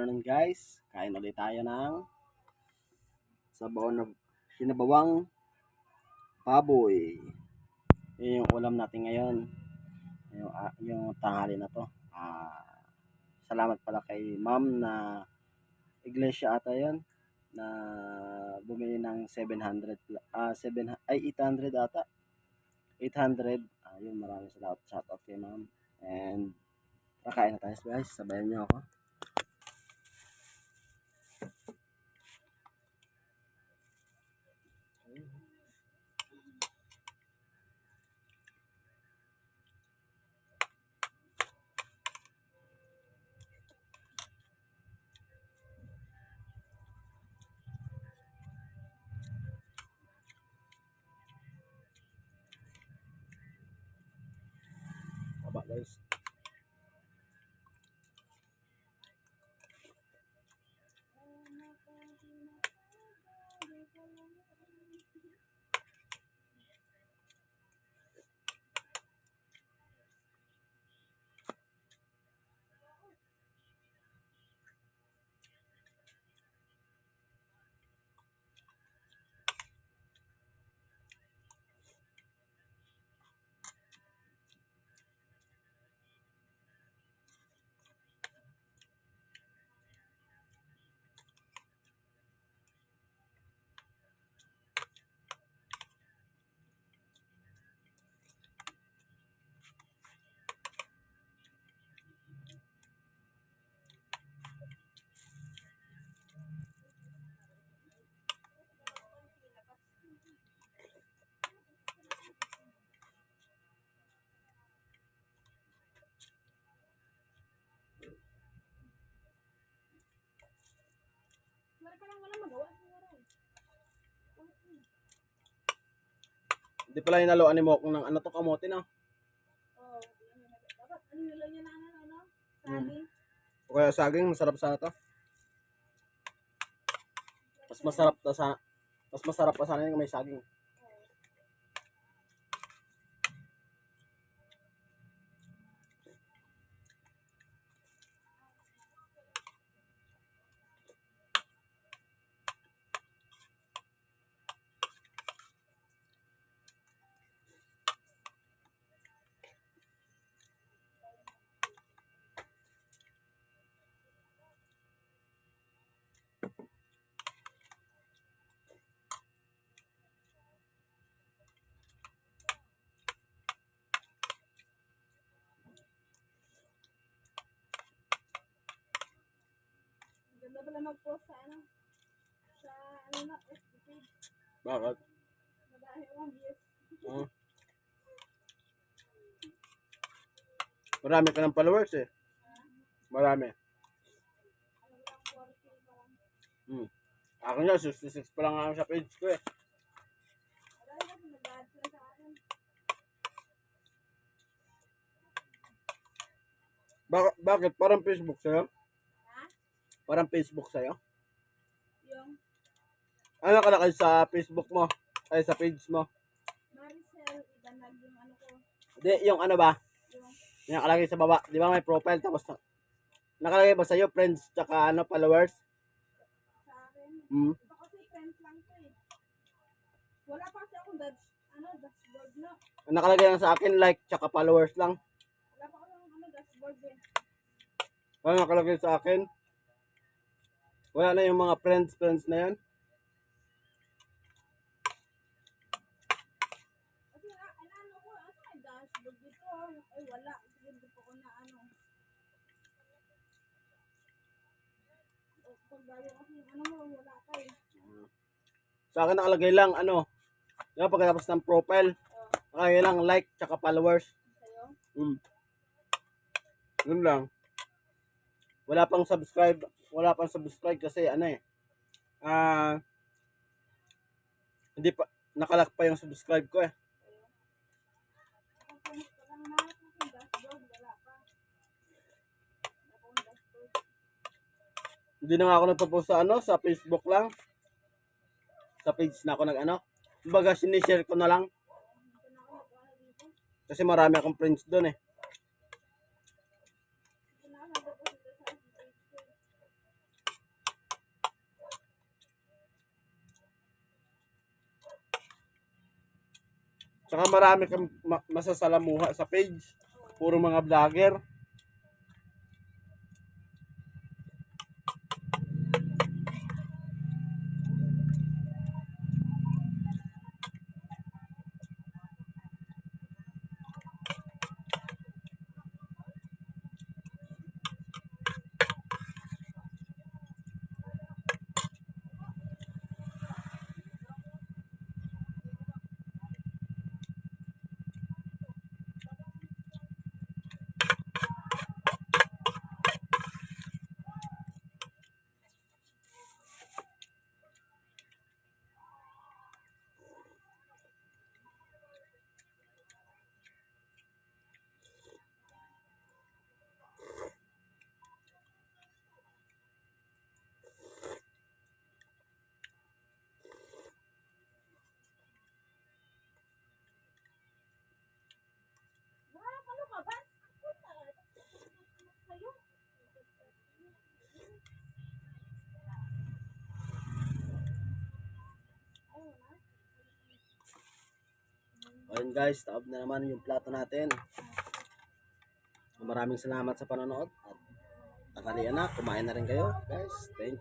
afternoon guys. Kain ulit tayo ng sabaw na sinabawang baboy. Yun yung ulam natin ngayon. Yung tanghali na to. Salamat pala kay ma'am na iglesia ata yun na bumili ng 700 800 ata. 800. Yun, maraming salamat. Shout out kay ma'am. And kakain na tayo guys. Sabayan niyo ako. Baba guys. Hindi pala hinaluan ni Mokong ng ano to, kamote na. Oo. Dapat ano nila niya na ano? Saging. O kaya saging, masarap sana to. Mas masarap pa sana yung may saging. Ganda pala mag-post sa ano? Sa ano na, FB page. Bakit? Madami akong views. Marami ka ng followers eh. Marami. Ano lang, 40 pa lang. Ako nga, 66 pa lang ako sa page ko eh. Madami kasi nag-add sila sa akin. Bakit? Parang Facebook sa'yo? Ha? Parang Facebook sa'yo? Yung Ano nakalagay sa Facebook mo? Ay, sa page mo? Maricel Ibanag yung ano ko. Hindi, yung ano ba? Yung Yung nakalagay sa baba. Di ba may profile? Tapos nakalagay ba sa'yo? Friends, tsaka ano, followers? sa akin. Hmm. Ito kasi friends lang to eh. Wala pa kasi akong dashboard na. Nakalagay lang sa akin, like, tsaka followers lang. Wala pa akong dashboard eh. Ano nakalagay sa akin? Wala na yung mga friends na yan. Kasi ano ko, ano may dashboard dito? Ay wala. Hindi po ko na ano. Pag gayo kasi ano mo, wala pa eh. Sa akin nakalagay lang, ano, di ba pagkatapos ng profile, nakalagay lang like, tsaka followers. Sa'yo? Yun lang. Wala pang subscribe kasi ano eh. Hindi pa, nakalock pa yung subscribe ko eh. Ako lang na kasi dashboard, wala pa. Wala pa akong dashboard. Hindi na nga ako nagpo-post sa ano, sa Facebook lang. Sa page na ako nag-ano. Kumbaga, sinishare ko na lang. Hindi na ako nag-ano dito. Kasi marami akong friends doon eh. Hindi na ako nag-post dito sa page ko. Saka marami kang masasalamuha sa page. Puro mga vlogger. Ano ka ba? Sa'yo? Ayun na. Ayun guys, taob na naman yung plato natin. Maraming salamat sa panonood at tanghalian na, kumain na rin kayo guys. Thank you.